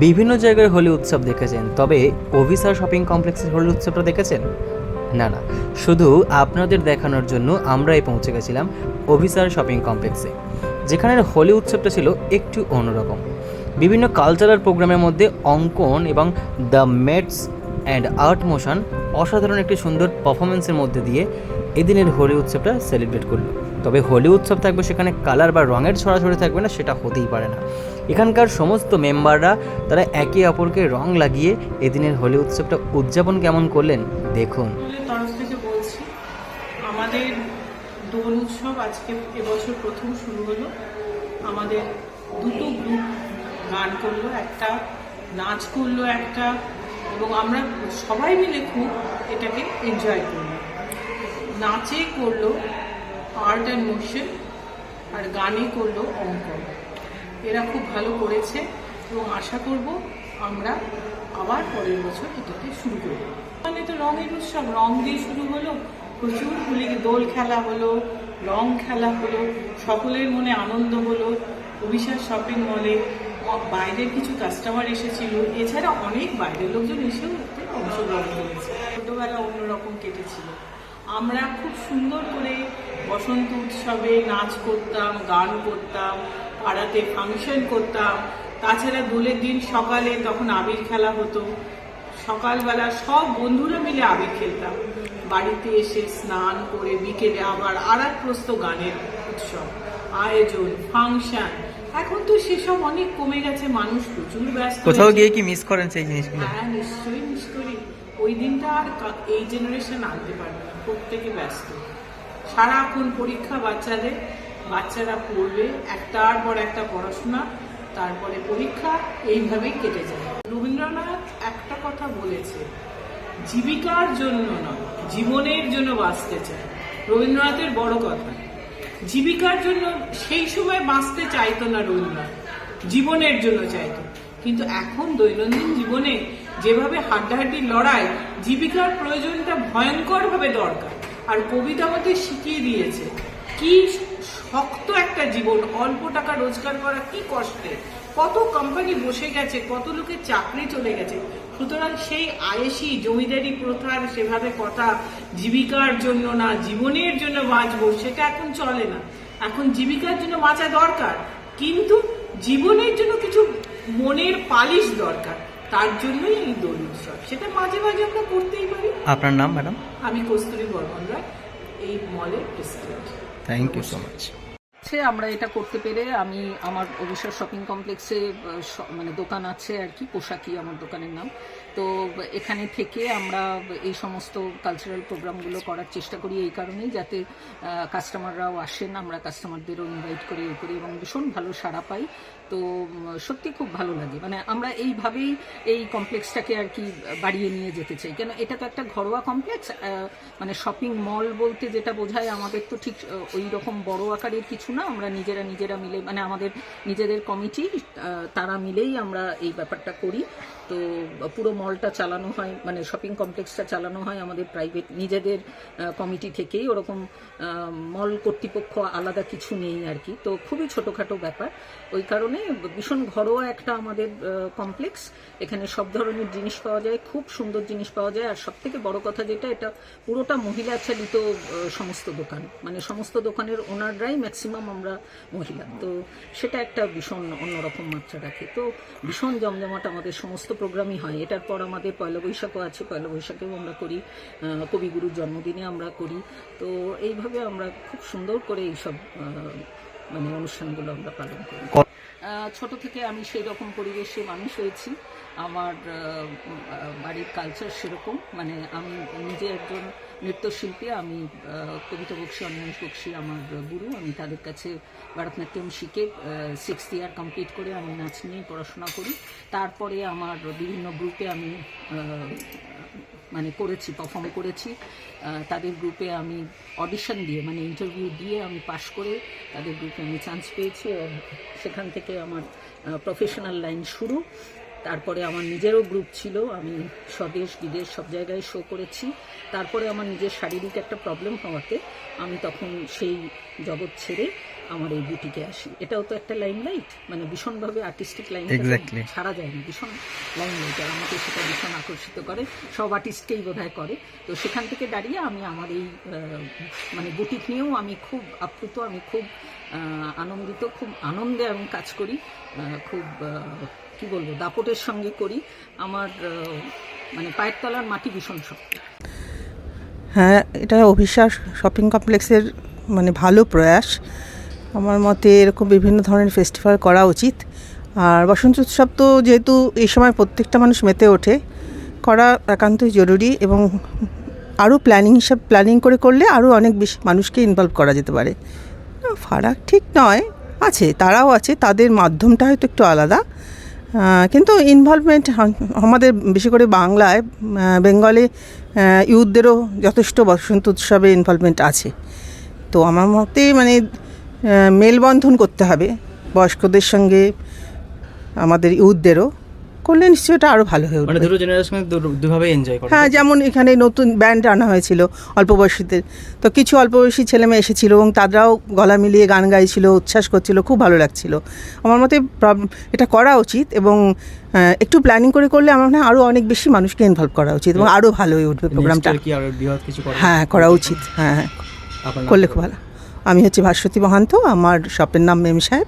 বিভিন্ন জায়গায় হোলি উৎসব দেখেছেন, তবে অভিসার শপিং কমপ্লেক্সের হোলি উৎসবটা দেখেছেন? না না, শুধু আপনাদের দেখানোর জন্য আমরাই পৌঁছে গেছিলাম অভিসার শপিং কমপ্লেক্সে, যেখানের হোলি উৎসবটা ছিল একটু অন্যরকম। বিভিন্ন কালচারাল প্রোগ্রামের মধ্যে অঙ্কন এবং the mates and art motion অসাধারণ একটি সুন্দর পারফরমেন্সের মধ্যে দিয়ে এদিনের হোলি উৎসবটা সেলিব্রেট করলো। তবে হোলি উৎসব থাকবে সেখানে কালার বা রঙের ছড়াছড়ি থাকবে না, সেটা হতেই পারে না। এখানকার সমস্ত মেম্বাররা তারা একে অপরকে রং লাগিয়ে এদিনের হোলি উৎসবটা উদযাপন কেমন করলেন দেখুন। তরফ থেকে বলছি, আমাদের দোল উৎসব আজকে এবছর প্রথম শুরু হলো। আমাদের দুটো গ্রুপ গান করলো, একটা নাচ করলো একটা, এবং আমরা সবাই মিলে খুব এটাকে এনজয় করলো। নাচে করলো আর্ট অ্যান্ড মোশন, আর গানে করলো অঙ্কন। এরা খুব ভালো করেছে এবং আশা করব আমরা আবার পরের বছর এটাকে শুরু করব। মানে তো রঙের উৎসব, রং দিয়ে শুরু হলো, প্রচুর হোলি দোল খেলা হলো, রং খেলা হলো, সকলের মনে আনন্দ হলো। অভিসার শপিং মলে বাইরের কিছু কাস্টমার এসেছিল, এছাড়া অনেক বাইরের লোকজন এসেও অংশগ্রহণ করেছে। ছোটবেলা অন্যরকম কেটেছিল। আমরা খুব সুন্দর করে বসন্ত উৎসবে নাচ করতাম, গান করতাম, পাড়াতে ফাংশন করতাম। তাছাড়া দোলের দিন সকালে তখন আবির খেলা হতো, সকালবেলা সব বন্ধুরা মিলে আবির খেলতাম। বাড়িতে এসে স্নান করে বিকেলে আবার আর এক প্রস্ত গানের উৎসব, আয়োজন, ফাংশন। এখন তো সেসব অনেক কমে গেছে, মানুষ প্রচুর ব্যস্ত। কোথাও গিয়ে কি মিস করেন সেই জিনিসগুলো? হ্যাঁ, নিশ্চয়ই মিস করি। ওই দিনটা আর এই জেনারেশন আনতে পারবে না, প্রত্যেকে ব্যস্ত। সারাক্ষণ পরীক্ষা বাচ্চাদের, বাচ্চারা পড়বে একটার পর একটা পড়াশোনা, তারপরে পরীক্ষা, এইভাবেই কেটে যায়। রবীন্দ্রনাথ একটা কথা বলেছে, জীবিকার জন্য নয়, জীবনের জন্য বাঁচতে চায়। রবীন্দ্রনাথের বড় কথা, জীবিকার জন্য সেই সময় বাঁচতে চাইতো না রবীন্দ্রনাথ, জীবনের জন্য চাইতো। কিন্তু এখন দৈনন্দিন জীবনে যেভাবে হাড্ডাহাড্ডির লড়াই, জীবিকার প্রয়োজনটা ভয়ঙ্করভাবে দরকার। আর কবিতা আমাদের শিখিয়ে দিয়েছে কি শক্ত একটা জীবন, অল্প টাকা রোজগার করা কি কষ্টে, কত কোম্পানি বসে গেছে, কত লোকের চাকরি চলে গেছে। সুতরাং সেই আয়েশি জমিদারি প্রথার সেভাবে কথা, জীবিকার জন্য না জীবনের জন্য বাঁচবো, সেটা এখন চলে না। এখন জীবিকার জন্য বাঁচা দরকার, কিন্তু জীবনের জন্য কিছু মনের পালিশ দরকার। তার জন্যই এই দোল উৎসব, সেটা মাঝে মাঝে আমরা করতেই পারি। আপনার নাম ম্যাডাম? আমি কস্তুরী বর্মন রায়, এই মলের president. Thank you so much. আমরা এটা করতে পেরে, আমি আমার অভিসার শপিং কমপ্লেক্সে মানে দোকান আছে আর কি, পোশাকি আমার দোকানের নাম। তো এখানে থেকে আমরা এই সমস্ত কালচারাল প্রোগ্রামগুলো করার চেষ্টা করি এই কারণেই, যাতে কাস্টমাররাও আসেন, আমরা কাস্টমারদেরও ইনভাইট করি এবং ভীষণ ভালো সাড়া পাই। তো সত্যি খুব ভালো লাগে, মানে আমরা এইভাবেই এই কমপ্লেক্সটাকে আর কি বাড়িয়ে নিয়ে যেতে চাই। কেন এটা তো একটা ঘরোয়া কমপ্লেক্স, মানে শপিং মল বলতে যেটা বোঝায়, আমাদের তো ঠিক ওই রকম বড় আকারের কিছু না। আমরা নিজেরা মিলে, মানে আমাদের নিজেদের কমিটি, তারা মিলেই আমরা এই ব্যাপারটা করি। তো পুরো মলটা চালানো হয়, মানে শপিং কমপ্লেক্সটা চালানো হয় আমাদের প্রাইভেট নিজেদের কমিটি থেকেই। ওরকম মল কর্তৃপক্ষ আলাদা কিছু নেই আর কি। তো খুবই ছোটোখাটো ব্যাপার, ওই কারণে ভীষণ ঘরোয়া একটা আমাদের কমপ্লেক্স। এখানে সব ধরনের জিনিস পাওয়া যায়, খুব সুন্দর জিনিস পাওয়া যায়। আর সব থেকে বড় কথা যেটা, এটা পুরোটা মহিলা চালিত সমস্ত দোকান, মানে সমস্ত দোকানের ওনাররাই ম্যাক্সিমাম আমরা মহিলা। তো সেটা একটা ভীষণ অন্যরকম মাত্রা রাখে। তো ভীষণ জমজমাট আমাদের সমস্ত প্রোগ্রামই হয়। এটার পর আমাদের পয়লা বৈশাখও আছে, পয়লা বৈশাখেও আমরা করি, কবিগুরুর জন্মদিনে আমরা করি। তো এইভাবে আমরা খুব সুন্দর করে এইসব মানে অনুষ্ঠানগুলো আমরা পালন করি। ছোট থেকে আমি সেই রকম পরিবেশে মানুষ হয়েছি। আমার বাড়ির কালচার সেরকম, মানে আমি নিজে একজন নৃত্যশিল্পী। আমি কবিতা বক্সী, অনিমেষ বক্সী আমার গুরু। আমি তাদের কাছে ভারতনাট্যম শিখে 6th ইয়ার কমপ্লিট করে আমি নাচ নিয়ে পড়াশোনা করি। তারপরে আমার বিভিন্ন গ্রুপে আমি মানে করেছি, পারফর্ম করেছি। তাদের গ্রুপে আমি অডিশন দিয়ে, মানে ইন্টারভিউ দিয়ে আমি পাশ করে তাদের গ্রুপে আমি চান্স পেয়েছি। সেখান থেকে আমার প্রফেশনাল লাইন শুরু। তারপরে আমার নিজেরও গ্রুপ ছিল, আমি স্বদেশ বিদেশ সব জায়গায় শো করেছি। তারপরে আমার নিজের শারীরিক একটা প্রবলেম হওয়াতে আমি তখন সেই জগৎ ছেড়ে আমার এই বুটিকে আসি। এটাও তো একটা লাইমলাইট, মানে ভীষণভাবে আর্টিস্টিক লাইন Exactly. ছাড়া যায় না, ভীষণ লাইমলাইট, আর আমাকে সেটা ভীষণ আকর্ষিত করে, সব আর্টিস্টকেই বোধহয় করে। তো সেখান থেকে দাঁড়িয়ে আমি আমার এই মানে বুটিক নিয়েও আমি খুব আপ্লুত, আমি খুব আনন্দিত, খুব আনন্দে আমি কাজ করি, খুব কি বলবো, দাপটের সঙ্গে করি। আমার মানে পায়ের তলার মাটি ভীষণ শক্ত। হ্যাঁ, এটা অভিশ্বাস শপিং কমপ্লেক্সের মানে ভালো প্রয়াস। আমার মতে এরকম বিভিন্ন ধরনের ফেস্টিভ্যাল করা উচিত। আর বসন্ত উৎসব তো যেহেতু এই সময় প্রত্যেকটা মানুষ মেতে ওঠে, করা একান্তই জরুরি, এবং আরও প্ল্যানিং করে করলে আরও অনেক বেশি মানুষকে ইনভলভ করা যেতে পারে। ফারাক ঠিক নয়, আছে, তারাও আছে, তাদের মাধ্যমটা হয়তো একটু আলাদা, কিন্তু ইনভলভমেন্ট আমাদের বেশি করে বাংলায়, বেঙ্গলে ইউথদেরও যথেষ্ট বসন্ত উৎসবে ইনভলভমেন্ট আছে। তো আমার মতে মানে মেলবন্ধন করতে হবে বয়স্কদের সঙ্গে আমাদের ইউথদেরও, করলে নিশ্চয়ই এটা আরও ভালো হয়ে মানে উঠবে। দুটো জেনারেশন দুভাবে এনজয় করে। হ্যাঁ, যেমন এখানে নতুন ব্যান্ড আনা হয়েছিল অল্প বয়সীদের, তো কিছু অল্প বয়সী ছেলেমেয়ে এসেছিলো এবং তারাও গলা মিলিয়ে গান গাইছিল, উচ্ছ্বাস করছিল, খুব ভালো লাগছিল। আমার মতে এটা করা উচিত, এবং একটু প্ল্যানিং করে করলে আমার মনে হয় আরও অনেক বেশি মানুষকে ইনভলভ করা উচিত এবং আরও ভালো হয়ে উঠবে প্রোগ্রামটা। কি আর বৃহৎ কিছু করা? হ্যাঁ, করা উচিত, হ্যাঁ, আপনার নাম করলে কি? খুব ভালো। আমি হচ্ছে ভাস্বতী মহান্ত, আমার শপের নাম মেম সাহেব।